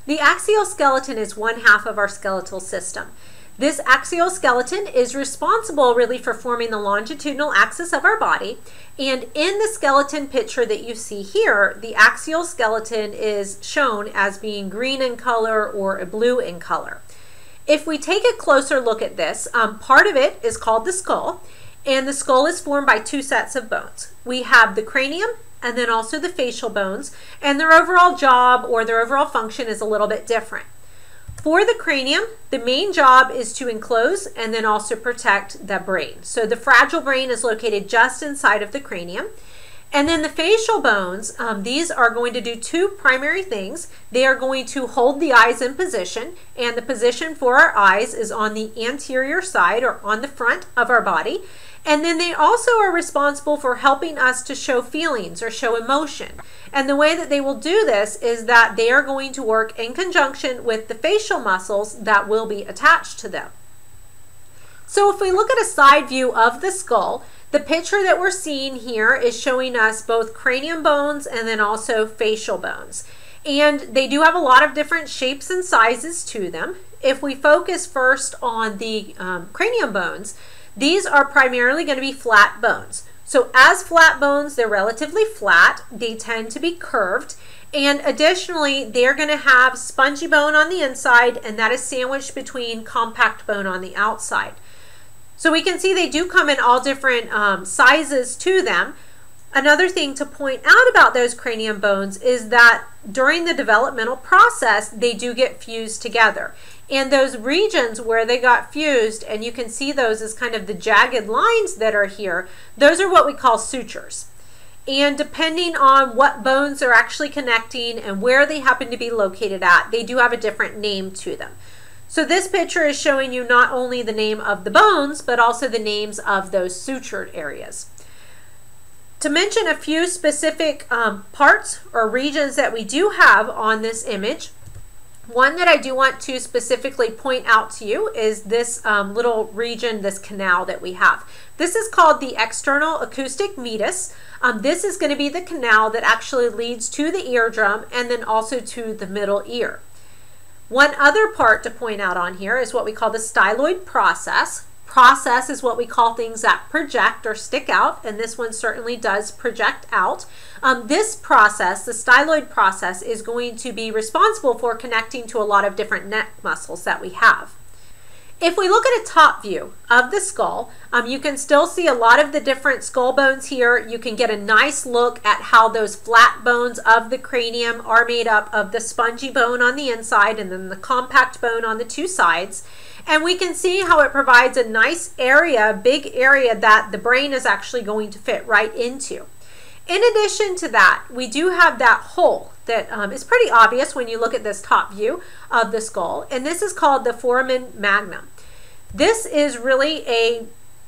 The axial skeleton is one half of our skeletal system. This axial skeleton is responsible really for forming the longitudinal axis of our body. And in the skeleton picture that you see here, the axial skeleton is shown as being green in color or blue in color. If we take a closer look at this, part of it is called the skull, and the skull is formed by two sets of bones. We have the cranium and then also the facial bones, and their overall job or their overall function is a little bit different. For the cranium, the main job is to enclose and then also protect the brain. So the fragile brain is located just inside of the cranium. And then the facial bones, these are going to do two primary things. They are going to hold the eyes in position, and the position for our eyes is on the anterior side or on the front of our body. And then they also are responsible for helping us to show feelings or show emotion. And the way that they will do this is that they are going to work in conjunction with the facial muscles that will be attached to them. So if we look at a side view of the skull, the picture that we're seeing here is showing us both cranium bones and then also facial bones. And they do have a lot of different shapes and sizes to them. If we focus first on the cranium bones, these are primarily going to be flat bones. So as flat bones, they're relatively flat. They tend to be curved. And additionally, they're going to have spongy bone on the inside, and that is sandwiched between compact bone on the outside. So we can see they do come in all different sizes to them. Another thing to point out about those cranium bones is that during the developmental process, they do get fused together. And those regions where they got fused, and you can see those as kind of the jagged lines that are here, those are what we call sutures. And depending on what bones are actually connecting and where they happen to be located at, they do have a different name to them. So this picture is showing you not only the name of the bones, but also the names of those sutured areas. To mention a few specific parts or regions that we do have on this image, one that I do want to specifically point out to you is this little region, this canal that we have. This is called the external acoustic meatus. This is going to be the canal that actually leads to the eardrum and then also to the middle ear. One other part to point out on here is what we call the styloid process. Process is what we call things that project or stick out, and this one certainly does project out. This process, the styloid process, is going to be responsible for connecting to a lot of different neck muscles that we have. If we look at a top view of the skull, you can still see a lot of the different skull bones here. You can get a nice look at how those flat bones of the cranium are made up of the spongy bone on the inside and then the compact bone on the two sides. And we can see how it provides a nice area, big area that the brain is actually going to fit right into. In addition to that, we do have that hole that is pretty obvious when you look at this top view of the skull, and this is called the foramen magnum. This is really a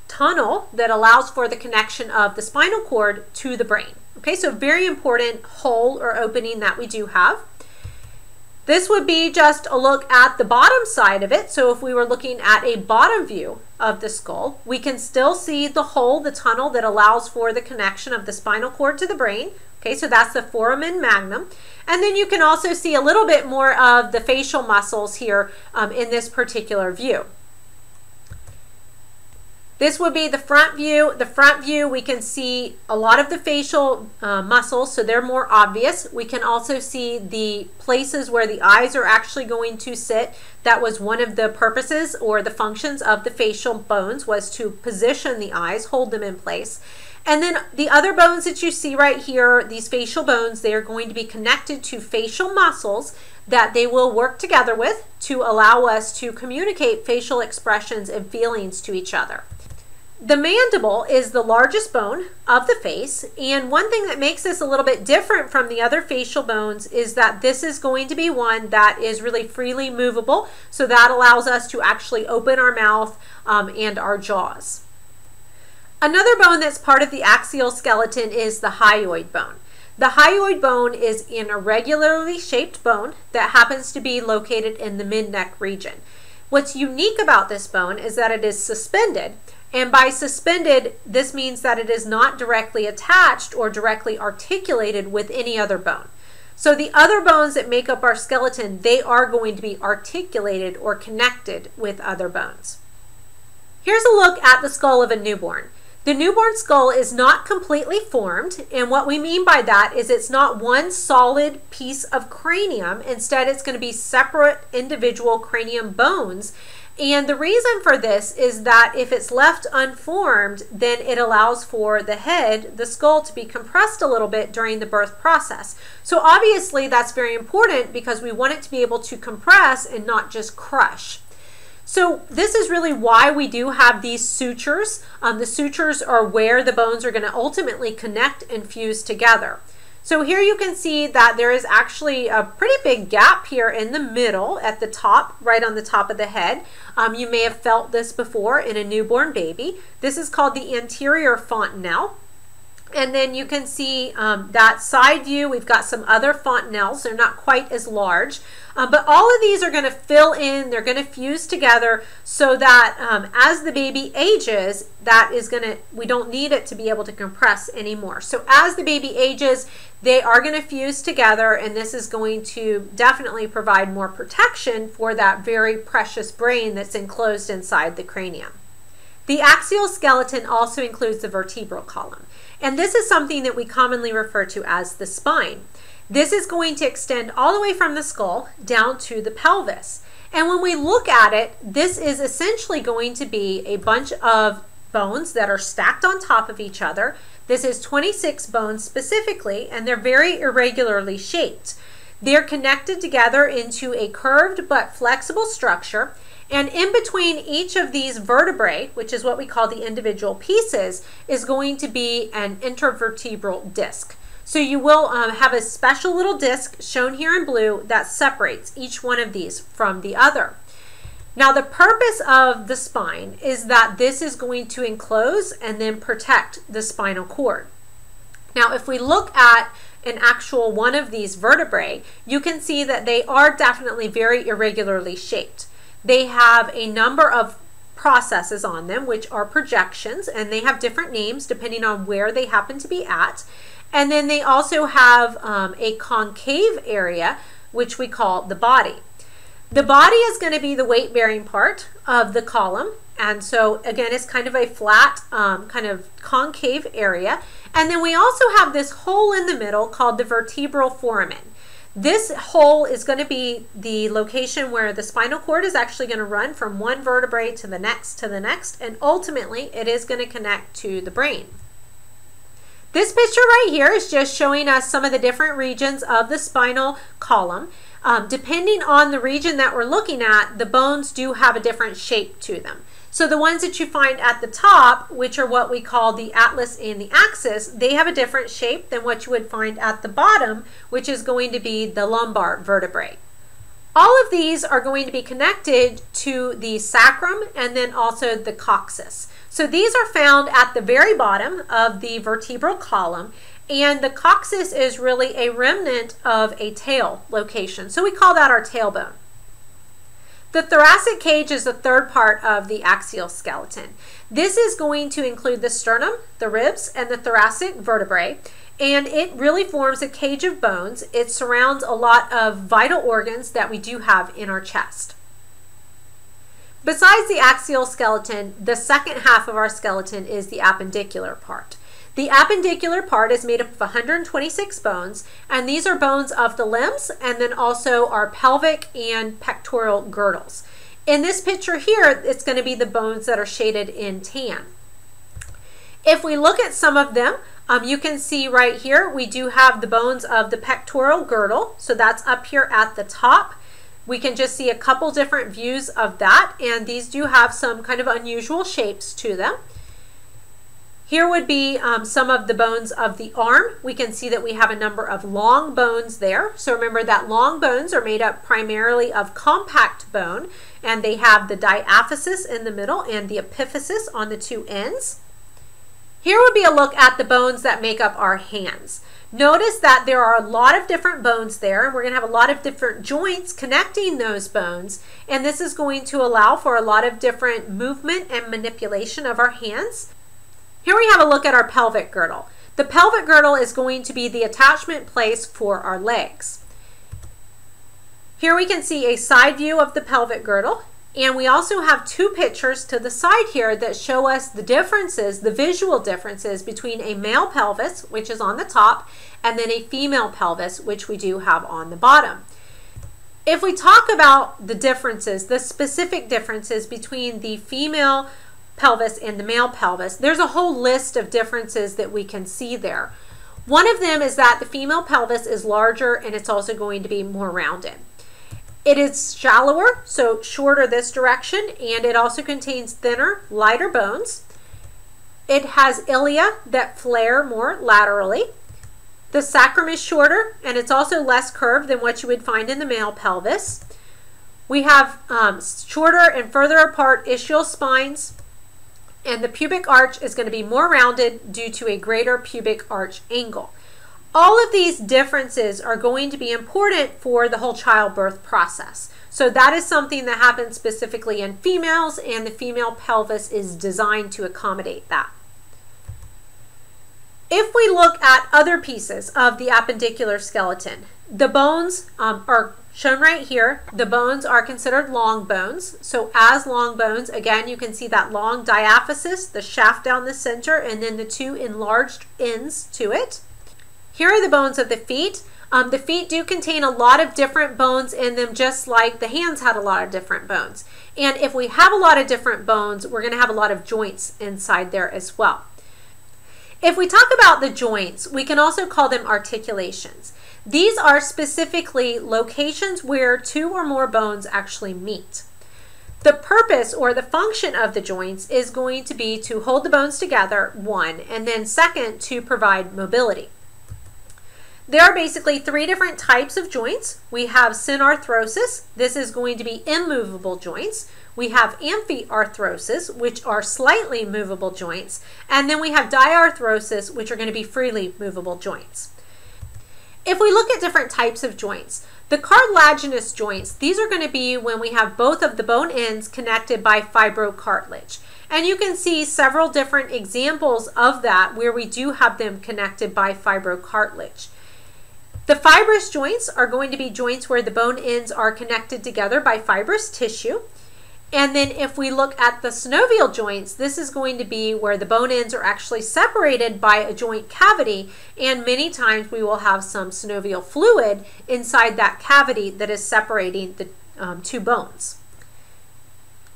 tunnel that allows for the connection of the spinal cord to the brain. Okay, so very important hole or opening that we do have. This would be just a look at the bottom side of it. So if we were looking at a bottom view of the skull, we can still see the hole, the tunnel that allows for the connection of the spinal cord to the brain. Okay, so that's the foramen magnum. And then you can also see a little bit more of the facial muscles here in this particular view. This would be the front view. The front view, we can see a lot of the facial muscles, so they're more obvious. We can also see the places where the eyes are actually going to sit. That was one of the purposes or the functions of the facial bones, was to position the eyes, hold them in place. And then the other bones that you see right here, these facial bones, they are going to be connected to facial muscles that they will work together with to allow us to communicate facial expressions and feelings to each other. The mandible is the largest bone of the face, and one thing that makes this a little bit different from the other facial bones is that this is going to be one that is really freely movable, so that allows us to actually open our mouth and our jaws. Another bone that's part of the axial skeleton is the hyoid bone. The hyoid bone is an irregularly shaped bone that happens to be located in the mid-neck region. What's unique about this bone is that it is suspended. And by suspended, this means that it is not directly attached or directly articulated with any other bone. So the other bones that make up our skeleton, they are going to be articulated or connected with other bones. Here's a look at the skull of a newborn. The newborn skull is not completely formed, and what we mean by that is it's not one solid piece of cranium. Instead, it's going to be separate individual cranium bones. And the reason for this is that if it's left unformed, then it allows for the head, the skull, to be compressed a little bit during the birth process. So obviously that's very important because we want it to be able to compress and not just crush. So this is really why we do have these sutures. The sutures are where the bones are going to ultimately connect and fuse together. So here you can see that there is actually a pretty big gap here in the middle at the top, right on the top of the head. You may have felt this before in a newborn baby. This is called the anterior fontanelle. And then you can see that side view, we've got some other fontanelles. They're not quite as large, but all of these are going to fill in, they're going to fuse together so that as the baby ages, we don't need it to be able to compress anymore. So as the baby ages, they are going to fuse together, and this is going to definitely provide more protection for that very precious brain that's enclosed inside the cranium. The axial skeleton also includes the vertebral column. And this is something that we commonly refer to as the spine. This is going to extend all the way from the skull down to the pelvis. And when we look at it, this is essentially going to be a bunch of bones that are stacked on top of each other. This is 26 bones specifically, and they're very irregularly shaped. They're connected together into a curved but flexible structure. And in between each of these vertebrae, which is what we call the individual pieces, is going to be an intervertebral disc. So you will have a special little disc shown here in blue that separates each one of these from the other. Now the purpose of the spine is that this is going to enclose and then protect the spinal cord. Now if we look at an actual one of these vertebrae, you can see that they are definitely very irregularly shaped. They have a number of processes on them, which are projections, and they have different names depending on where they happen to be at. And then they also have a concave area, which we call the body. The body is going to be the weight-bearing part of the column, and so again, it's kind of a flat, kind of concave area. And then we also have this hole in the middle called the vertebral foramen. This hole is going to be the location where the spinal cord is actually going to run from one vertebrae to the next, and ultimately it is going to connect to the brain. This picture right here is just showing us some of the different regions of the spinal column. Depending on the region that we're looking at, the bones do have a different shape to them. So the ones that you find at the top, which are what we call the atlas and the axis, they have a different shape than what you would find at the bottom, which is going to be the lumbar vertebrae. All of these are going to be connected to the sacrum and then also the coccyx. So these are found at the very bottom of the vertebral column, and the coccyx is really a remnant of a tail location. So we call that our tailbone. The thoracic cage is the third part of the axial skeleton. This is going to include the sternum, the ribs, and the thoracic vertebrae, and it really forms a cage of bones. It surrounds a lot of vital organs that we do have in our chest. Besides the axial skeleton, the second half of our skeleton is the appendicular part. The appendicular part is made up of 126 bones, and these are bones of the limbs and then also our pelvic and pectoral girdles. In this picture here, it's going to be the bones that are shaded in tan. If we look at some of them, you can see right here, we do have the bones of the pectoral girdle, so that's up here at the top. We can just see a couple different views of that, and these do have some kind of unusual shapes to them. Here would be some of the bones of the arm. We can see that we have a number of long bones there. So remember that long bones are made up primarily of compact bone, and they have the diaphysis in the middle and the epiphysis on the two ends. Here would be a look at the bones that make up our hands. Notice that there are a lot of different bones there, and we're going to have a lot of different joints connecting those bones, and this is going to allow for a lot of different movement and manipulation of our hands. Here we have a look at our pelvic girdle. The pelvic girdle is going to be the attachment place for our legs. Here we can see a side view of the pelvic girdle, and we also have two pictures to the side here that show us the differences, the visual differences between a male pelvis, which is on the top, and then a female pelvis, which we do have on the bottom. If we talk about the differences, the specific differences between the female pelvis and the male pelvis, there's a whole list of differences that we can see there. One of them is that the female pelvis is larger and it's also going to be more rounded. It is shallower, so shorter this direction, and it also contains thinner, lighter bones. It has ilia that flare more laterally. The sacrum is shorter, and it's also less curved than what you would find in the male pelvis. We have shorter and further apart ischial spines, and the pubic arch is going to be more rounded due to a greater pubic arch angle. All of these differences are going to be important for the whole childbirth process. So that is something that happens specifically in females, and the female pelvis is designed to accommodate that. If we look at other pieces of the appendicular skeleton, the bones are shown right here. The bones are considered long bones. So as long bones, again, you can see that long diaphysis, the shaft down the center, and then the two enlarged ends to it. Here are the bones of the feet. The feet do contain a lot of different bones in them, just like the hands had a lot of different bones. And if we have a lot of different bones, we're going to have a lot of joints inside there as well. If we talk about the joints, we can also call them articulations. These are specifically locations where two or more bones actually meet. The purpose or the function of the joints is going to be to hold the bones together, one, and then second, to provide mobility. There are basically three different types of joints. We have synarthrosis. This is going to be immovable joints. We have amphiarthrosis, which are slightly movable joints. And then we have diarthrosis, which are going to be freely movable joints. If we look at different types of joints, the cartilaginous joints, these are going to be when we have both of the bone ends connected by fibrocartilage. And you can see several different examples of that where we do have them connected by fibrocartilage. The fibrous joints are going to be joints where the bone ends are connected together by fibrous tissue. And then if we look at the synovial joints, this is going to be where the bone ends are actually separated by a joint cavity, and many times we will have some synovial fluid inside that cavity that is separating the two bones.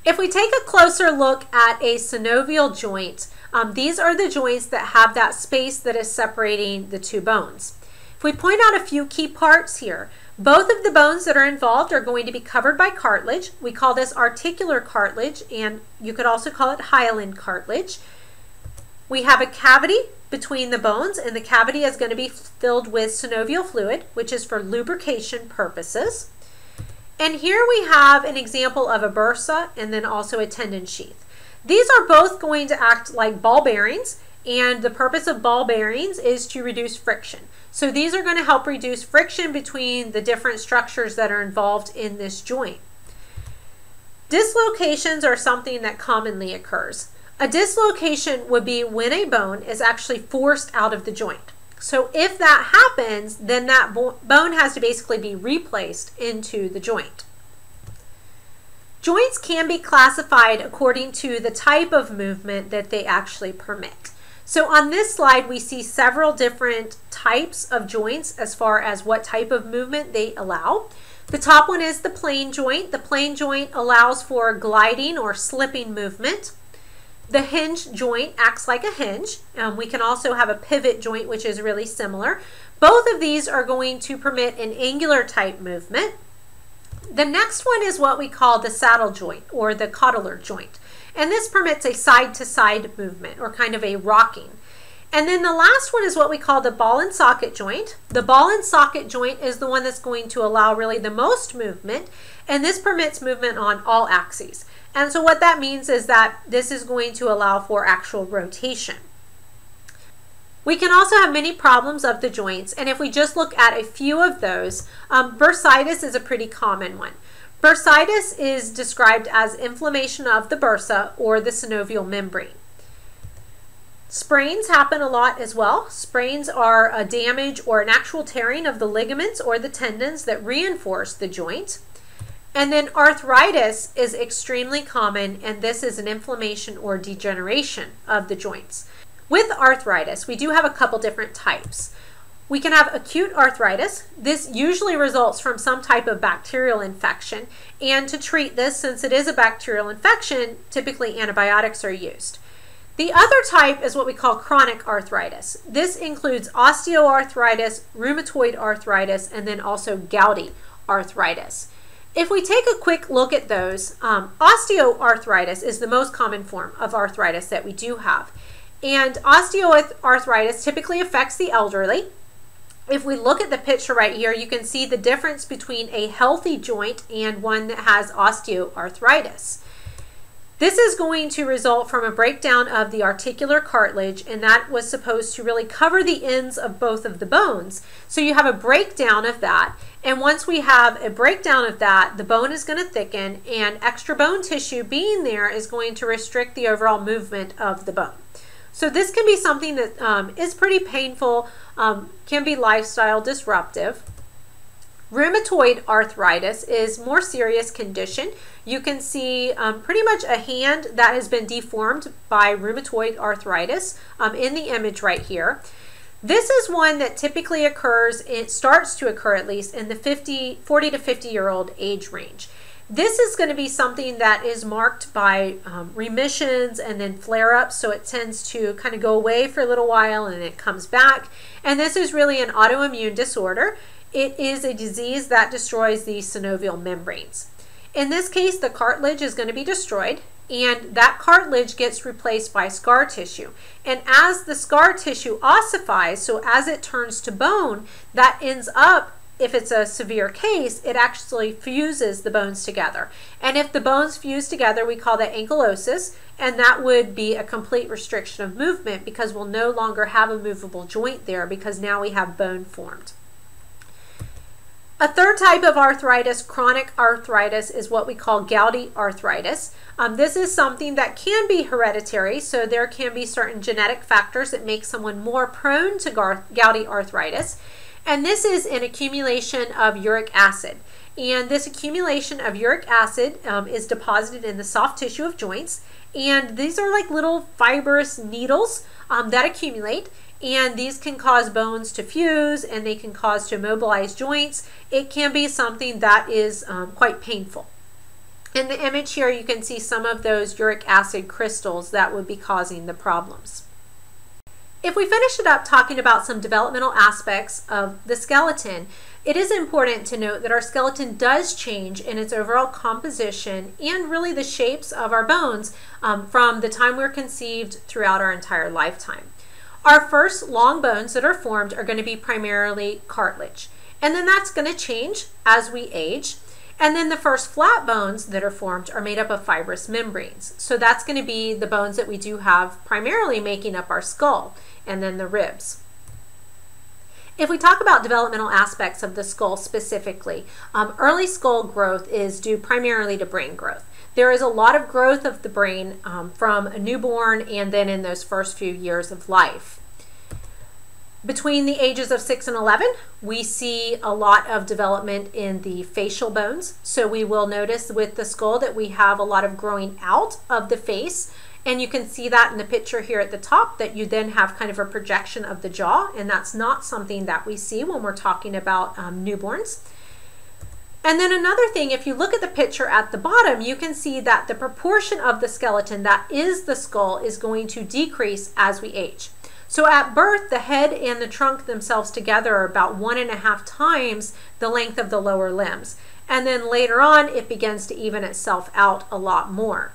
If we take a closer look at a synovial joint, these are the joints that have that space that is separating the two bones. If we point out a few key parts here, both of the bones that are involved are going to be covered by cartilage. We call this articular cartilage, and you could also call it hyaline cartilage. We have a cavity between the bones, and the cavity is going to be filled with synovial fluid, which is for lubrication purposes. And here we have an example of a bursa and then also a tendon sheath. These are both going to act like ball bearings, and the purpose of ball bearings is to reduce friction. So these are going to help reduce friction between the different structures that are involved in this joint. Dislocations are something that commonly occurs. A dislocation would be when a bone is actually forced out of the joint. So if that happens, then that bone has to basically be replaced into the joint. Joints can be classified according to the type of movement that they actually permit. So on this slide, we see several different types of joints as far as what type of movement they allow. The top one is the plane joint. The plane joint allows for gliding or slipping movement. The hinge joint acts like a hinge. We can also have a pivot joint, which is really similar. Both of these are going to permit an angular type movement. The next one is what we call the saddle joint or the cotylar joint. And this permits a side-to-side movement, or kind of a rocking. And then the last one is what we call the ball and socket joint. The ball and socket joint is the one that's going to allow really the most movement, and this permits movement on all axes. And so what that means is that this is going to allow for actual rotation. We can also have many problems of the joints, and if we just look at a few of those, bursitis is a pretty common one. Bursitis is described as inflammation of the bursa or the synovial membrane. Sprains happen a lot as well. Sprains are a damage or an actual tearing of the ligaments or the tendons that reinforce the joint. And then arthritis is extremely common, and this is an inflammation or degeneration of the joints. With arthritis, we do have a couple different types. We can have acute arthritis. This usually results from some type of bacterial infection, and to treat this, since it is a bacterial infection, typically antibiotics are used. The other type is what we call chronic arthritis. This includes osteoarthritis, rheumatoid arthritis, and then also gouty arthritis. If we take a quick look at those, osteoarthritis is the most common form of arthritis that we do have. And osteoarthritis typically affects the elderly. If we look at the picture right here, you can see the difference between a healthy joint and one that has osteoarthritis. This is going to result from a breakdown of the articular cartilage, and that was supposed to really cover the ends of both of the bones. So you have a breakdown of that, and once we have a breakdown of that, the bone is going to thicken, and extra bone tissue being there is going to restrict the overall movement of the bone. So this can be something that is pretty painful, can be lifestyle disruptive. Rheumatoid arthritis is a more serious condition. You can see pretty much a hand that has been deformed by rheumatoid arthritis in the image right here. This is one that typically occurs, it starts to occur at least in the 40 to 50-year-old age range. This is going to be something that is marked by remissions and then flare-ups, so it tends to kind of go away for a little while and it comes back. And this is really an autoimmune disorder. It is a disease that destroys the synovial membranes. In this case, the cartilage is going to be destroyed, and that cartilage gets replaced by scar tissue. And as the scar tissue ossifies, so as it turns to bone, that ends up, if it's a severe case, it actually fuses the bones together. And if the bones fuse together, we call that ankylosis, and that would be a complete restriction of movement because we'll no longer have a movable joint there because now we have bone formed. A third type of arthritis, chronic arthritis, is what we call gouty arthritis. This is something that can be hereditary, so there can be certain genetic factors that make someone more prone to gouty arthritis. And this is an accumulation of uric acid. And this accumulation of uric acid is deposited in the soft tissue of joints. And these are like little fibrous needles that accumulate. And these can cause bones to fuse, and they can cause to immobilize joints. It can be something that is quite painful. In the image here, you can see some of those uric acid crystals that would be causing the problems. If we finish it up talking about some developmental aspects of the skeleton, it is important to note that our skeleton does change in its overall composition and really the shapes of our bones from the time we're conceived throughout our entire lifetime. Our first long bones that are formed are going to be primarily cartilage, and then that's going to change as we age. And then the first flat bones that are formed are made up of fibrous membranes. So that's going to be the bones that we do have primarily making up our skull, and then the ribs. If we talk about developmental aspects of the skull specifically, early skull growth is due primarily to brain growth. There is a lot of growth of the brain from a newborn and then in those first few years of life. Between the ages of 6 and 11, we see a lot of development in the facial bones. So we will notice with the skull that we have a lot of growing out of the face. And you can see that in the picture here at the top, that you then have kind of a projection of the jaw. And that's not something that we see when we're talking about newborns. And then another thing, if you look at the picture at the bottom, you can see that the proportion of the skeleton that is the skull is going to decrease as we age. So at birth, the head and the trunk themselves together are about 1.5 times the length of the lower limbs. And then later on, it begins to even itself out a lot more.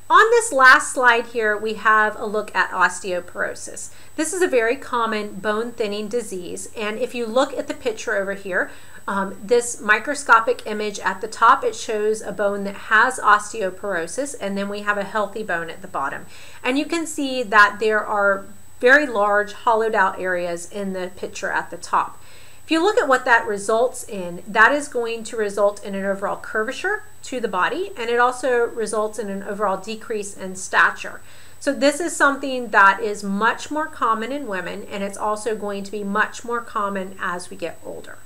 On this last slide here, we have a look at osteoporosis. This is a very common bone thinning disease. And if you look at the picture over here, this microscopic image at the top, it shows a bone that has osteoporosis, and then we have a healthy bone at the bottom. And you can see that there are very large hollowed out areas in the picture at the top. If you look at what that results in, that is going to result in an overall curvature to the body, and it also results in an overall decrease in stature. So this is something that is much more common in women, and it's also going to be much more common as we get older.